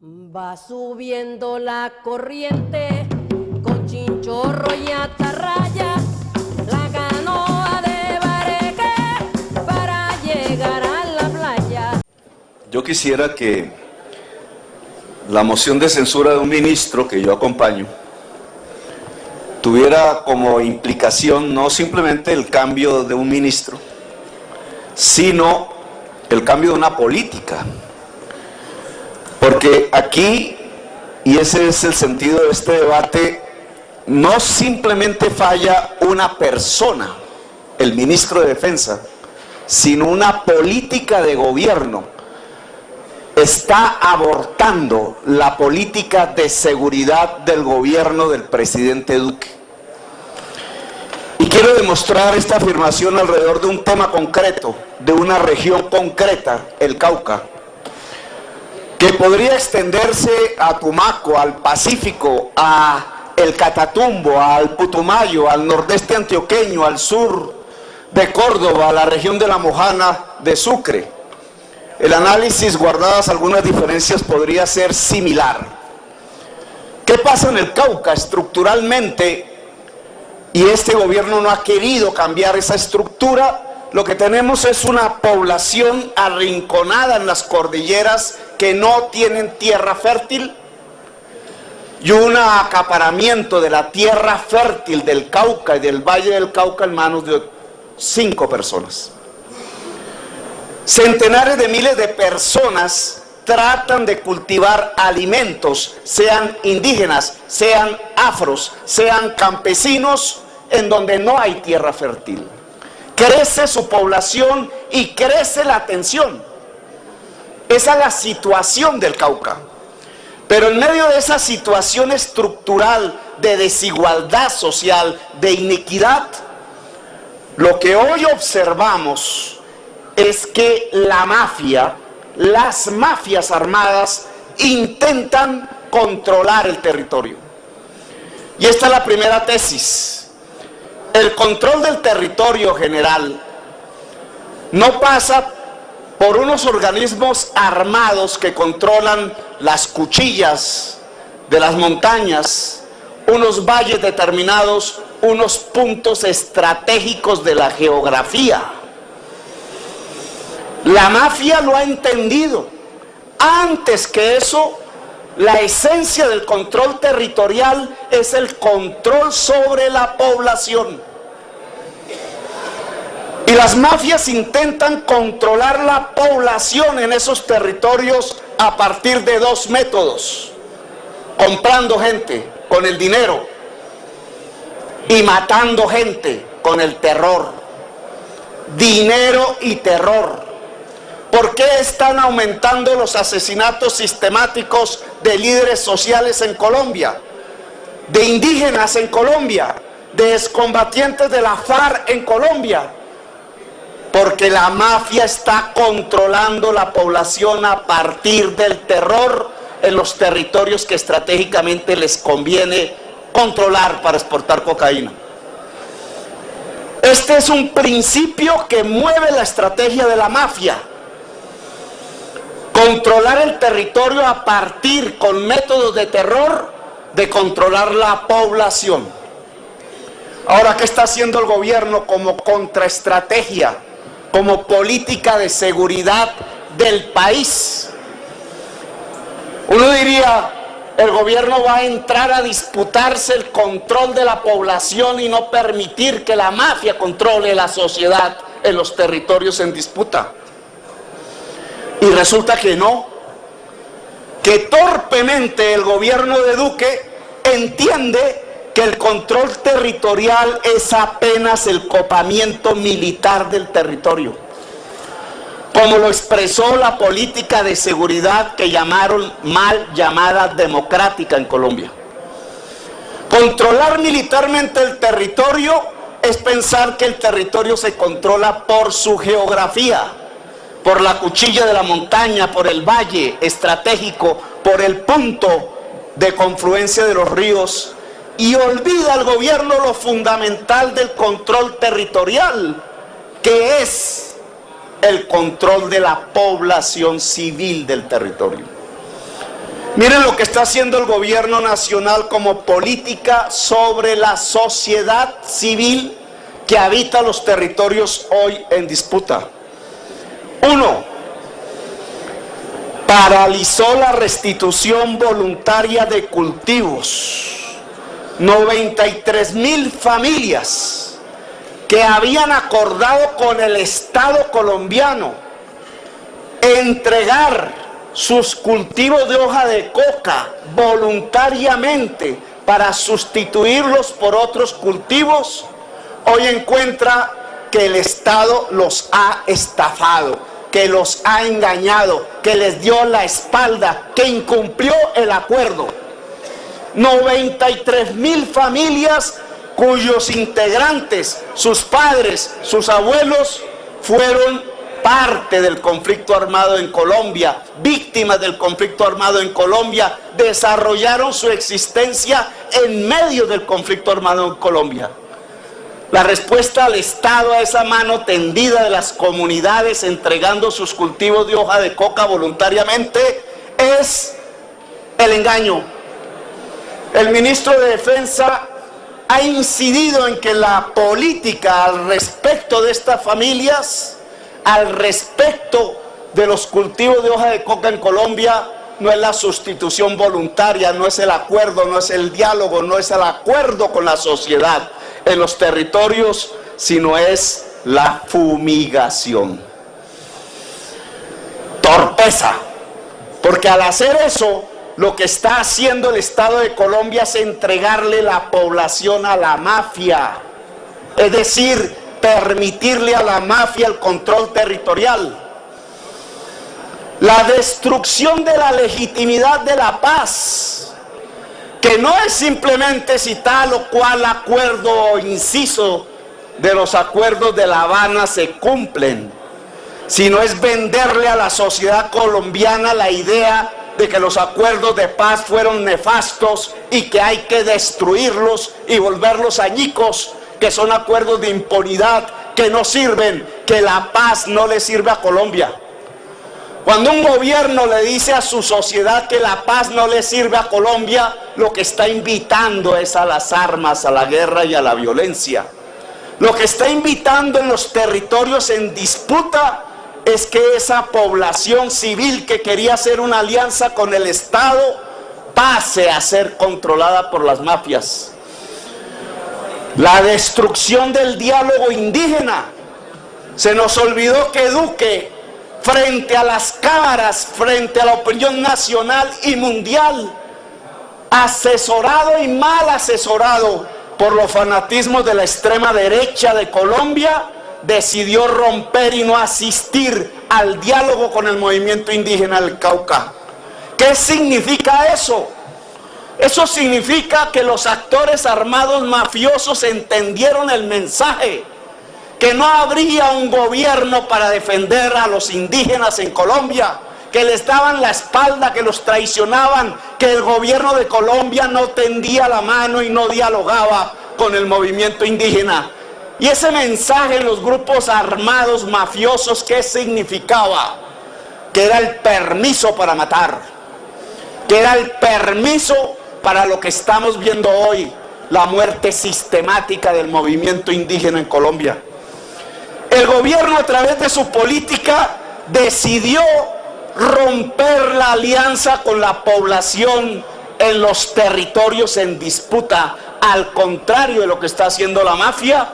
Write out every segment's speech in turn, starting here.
Va subiendo la corriente con chinchorro y atarraya, la canoa de Bareque para llegar a la playa. Yo quisiera que la moción de censura de un ministro que yo acompaño tuviera como implicación no simplemente el cambio de un ministro, sino el cambio de una política. Porque aquí, y ese es el sentido de este debate, no simplemente falla una persona, el ministro de Defensa, sino una política de gobierno. Está abortando la política de seguridad del gobierno del presidente Duque. Y quiero demostrar esta afirmación alrededor de un tema concreto, de una región concreta, el Cauca, que podría extenderse a Tumaco, al Pacífico, a el Catatumbo, al Putumayo, al nordeste antioqueño, al sur de Córdoba, a la región de La Mojana, de Sucre. El análisis, guardadas algunas diferencias, podría ser similar. ¿Qué pasa en el Cauca estructuralmente? Y este gobierno no ha querido cambiar esa estructura. Lo que tenemos es una población arrinconada en las cordilleras que no tienen tierra fértil y un acaparamiento de la tierra fértil del Cauca y del Valle del Cauca en manos de 5 personas. Centenares de miles de personas tratan de cultivar alimentos, sean indígenas, sean afros, sean campesinos, en donde no hay tierra fértil. Crece su población y crece la tensión. Esa es la situación del Cauca. Pero en medio de esa situación estructural de desigualdad social, de inequidad, lo que hoy observamos es que la mafia, las mafias armadas, intentan controlar el territorio. Y esta es la primera tesis. El control del territorio general no pasa por unos organismos armados que controlan las cuchillas de las montañas, unos valles determinados, unos puntos estratégicos de la geografía. La mafia lo ha entendido. Antes que eso, la esencia del control territorial es el control sobre la población. Y las mafias intentan controlar la población en esos territorios a partir de 2 métodos: comprando gente con el dinero y matando gente con el terror. Dinero y terror. ¿Por qué están aumentando los asesinatos sistemáticos de líderes sociales en Colombia, de indígenas en Colombia, de excombatientes de la FARC en Colombia? Porque la mafia está controlando la población a partir del terror en los territorios que estratégicamente les conviene controlar para exportar cocaína. Este es un principio que mueve la estrategia de la mafia. Controlar el territorio a partir, con métodos de terror, de controlar la población. Ahora, ¿qué está haciendo el gobierno como contraestrategia, como política de seguridad del país? Uno diría, el gobierno va a entrar a disputarse el control de la población y no permitir que la mafia controle la sociedad en los territorios en disputa. Y resulta que no, que torpemente el gobierno de Duque entiende que el control territorial es apenas el copamiento militar del territorio, como lo expresó la política de seguridad que llamaron mal llamada democrática en Colombia. Controlar militarmente el territorio es pensar que el territorio se controla por su geografía, por la cuchilla de la montaña, por el valle estratégico, por el punto de confluencia de los ríos, y olvida el gobierno lo fundamental del control territorial, que es el control de la población civil del territorio. Miren lo que está haciendo el gobierno nacional como política sobre la sociedad civil que habita los territorios hoy en disputa. 1. Paralizó la restitución voluntaria de cultivos. 93,000 familias que habían acordado con el Estado colombiano entregar sus cultivos de hoja de coca voluntariamente para sustituirlos por otros cultivos, hoy encuentra que el Estado los ha estafado, que los ha engañado, que les dio la espalda, que incumplió el acuerdo. 93,000 familias cuyos integrantes, sus padres, sus abuelos, fueron parte del conflicto armado en Colombia, víctimas del conflicto armado en Colombia, desarrollaron su existencia en medio del conflicto armado en Colombia. La respuesta al Estado a esa mano tendida de las comunidades entregando sus cultivos de hoja de coca voluntariamente es el engaño. El ministro de Defensa ha incidido en que la política al respecto de estas familias, al respecto de los cultivos de hoja de coca en Colombia, no es la sustitución voluntaria, no es el acuerdo, no es el diálogo, no es el acuerdo con la sociedad en los territorios, sino es la fumigación. Torpeza, porque al hacer eso, lo que está haciendo el Estado de Colombia es entregarle la población a la mafia, es decir, permitirle a la mafia el control territorial. La destrucción de la legitimidad de la paz, que no es simplemente si tal o cual acuerdo o inciso de los acuerdos de La Habana se cumplen, sino es venderle a la sociedad colombiana la idea de que los acuerdos de paz fueron nefastos y que hay que destruirlos y volverlos añicos, que son acuerdos de impunidad que no sirven, que la paz no le sirve a Colombia. Cuando un gobierno le dice a su sociedad que la paz no le sirve a Colombia, lo que está invitando es a las armas, a la guerra y a la violencia. Lo que está invitando en los territorios en disputa es que esa población civil que quería hacer una alianza con el Estado pase a ser controlada por las mafias. La destrucción del diálogo indígena. Se nos olvidó que Duque, frente a las cámaras, frente a la opinión nacional y mundial, asesorado y mal asesorado por los fanatismos de la extrema derecha de Colombia, decidió romper y no asistir al diálogo con el movimiento indígena del Cauca. ¿Qué significa eso? Eso significa que los actores armados mafiosos entendieron el mensaje, que no habría un gobierno para defender a los indígenas en Colombia, que les daban la espalda, que los traicionaban, que el gobierno de Colombia no tendía la mano y no dialogaba con el movimiento indígena. Y ese mensaje en los grupos armados mafiosos, ¿qué significaba? Que era el permiso para matar, que era el permiso para lo que estamos viendo hoy, la muerte sistemática del movimiento indígena en Colombia. El gobierno, a través de su política, decidió romper la alianza con la población en los territorios en disputa, al contrario de lo que está haciendo la mafia.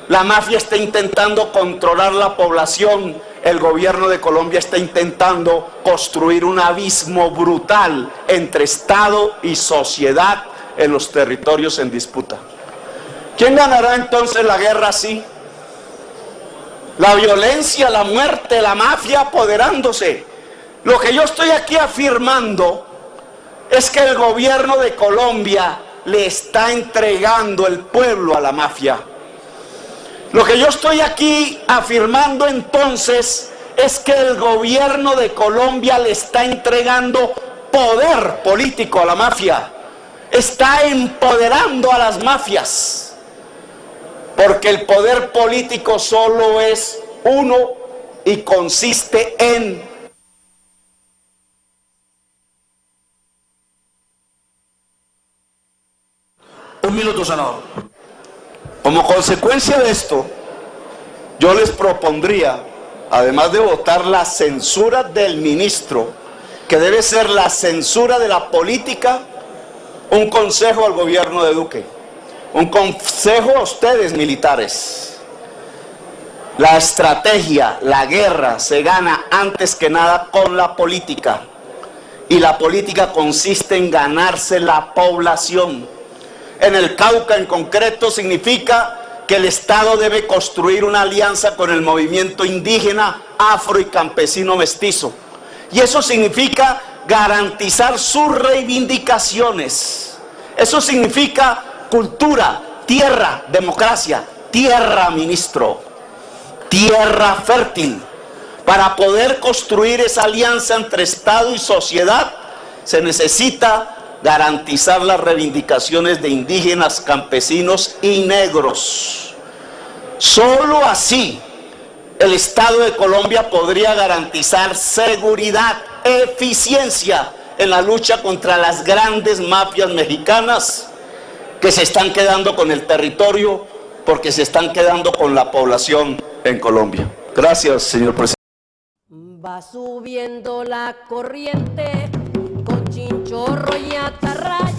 La mafia está intentando controlar la población. El gobierno de Colombia está intentando construir un abismo brutal entre Estado y sociedad en los territorios en disputa. ¿Quién ganará entonces la guerra así? La violencia, la muerte, la mafia apoderándose. Lo que yo estoy aquí afirmando es que el gobierno de Colombia le está entregando el pueblo a la mafia. Lo que yo estoy aquí afirmando entonces es que el gobierno de Colombia le está entregando poder político a la mafia. Está empoderando a las mafias. Porque el poder político solo es uno y consiste en Un minuto, senador. Como consecuencia de esto, yo les propondría, además de votar la censura del ministro, que debe ser la censura de la política, un consejo al gobierno de Duque, un consejo a ustedes militares. La estrategia, la guerra se gana antes que nada con la política, y la política consiste en ganarse la población. En el Cauca en concreto significa que el Estado debe construir una alianza con el movimiento indígena, afro y campesino mestizo. Y eso significa garantizar sus reivindicaciones. Eso significa cultura, tierra, democracia, tierra, ministro, tierra fértil. Para poder construir esa alianza entre Estado y sociedad, se necesita garantizar las reivindicaciones de indígenas, campesinos y negros. Solo así el Estado de Colombia podría garantizar seguridad, eficiencia en la lucha contra las grandes mafias mexicanas que se están quedando con el territorio porque se están quedando con la población en Colombia. Gracias, señor presidente. Va subiendo la corriente con chinchorro y atarraya.